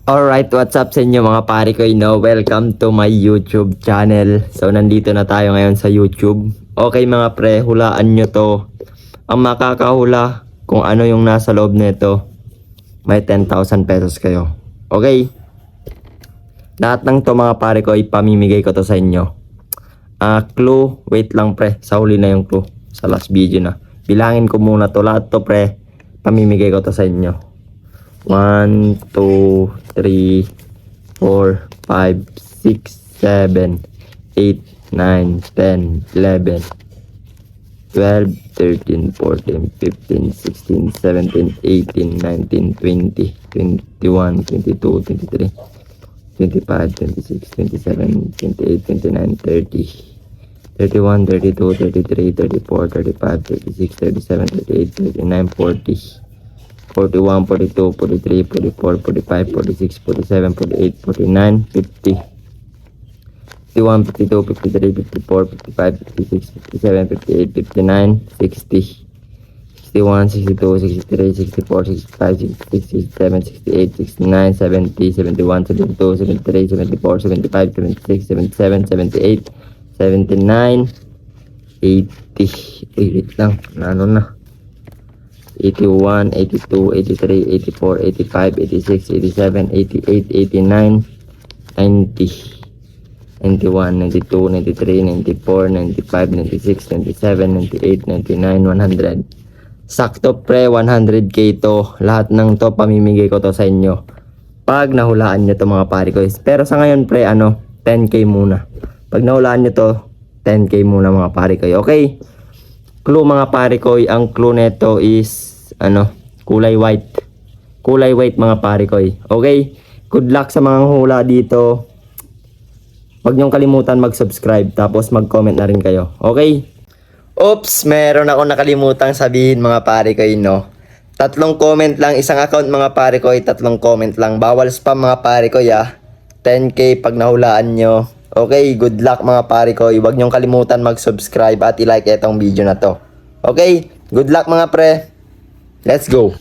Alright, what's up sa inyo mga pare ko, welcome to my YouTube channel. So, nandito na tayo ngayon sa YouTube. Okay mga pre, hulaan nyo to. Ang makakahula kung ano yung nasa loob nito, may 10,000 pesos kayo. Okay? Lahat ng to mga pare ko, ipamimigay ko to sa inyo. Clue, wait lang pre, sa huli na yung clue. Sa last video na. Bilangin ko muna to, lahat to pre, pamimigay ko to sa inyo. 1, 2, 3, 4, 5, 6, 7, 8, 9, 10, 11, 12, 13, 14, 15, 16, 17, 18, 19, 20, 21, 22, 23, 25, 26, 27, 28, 29, 30, 31, 32, 33, 34, 35, 36, 37, 38, 39, 40, 41, 42, 43, 44, 45, 46, 47, 48, 49, 50, 51, 52, 53, 54, 55, 56, 57, 58, 59, 60, 61, 62, 63, 64, 65, 66, 67, 68, 69, 70, 71, 72, 73, 74, 75, 76, 77, 78, 79, 80. Wait lang, ano na? 81, 82, 83, 84, 85, 86, 87, 88, 89, 90, 91, 92, 93, 94, 95, 96, 97, 98, 99, 100. Sakto pre, 100k to. Lahat ng to pamimigay ko to sa inyo pag nahulaan nyo to mga pare ko. Pero sa ngayon pre, 10k muna. Pag nahulaan nyo to, 10k muna mga pare ko. Okay? Clue mga pare ko, ang clue neto is kulay white. Kulay white mga pare ko. Okay? Good luck sa mga hula dito. Huwag niyong kalimutan mag-subscribe tapos mag-comment na rin kayo. Okay? Oops, meron ako nakalimutang sabihin mga pare ko, no. 3 comment lang, isang account mga pare ko, 3 comment lang. Bawal spam mga pare ko, 10k pag nahulaan nyo. Okay, good luck mga pare ko. Huwag niyong kalimutan mag-subscribe at i-like itong video na to. Okay, good luck mga pre. Let's go.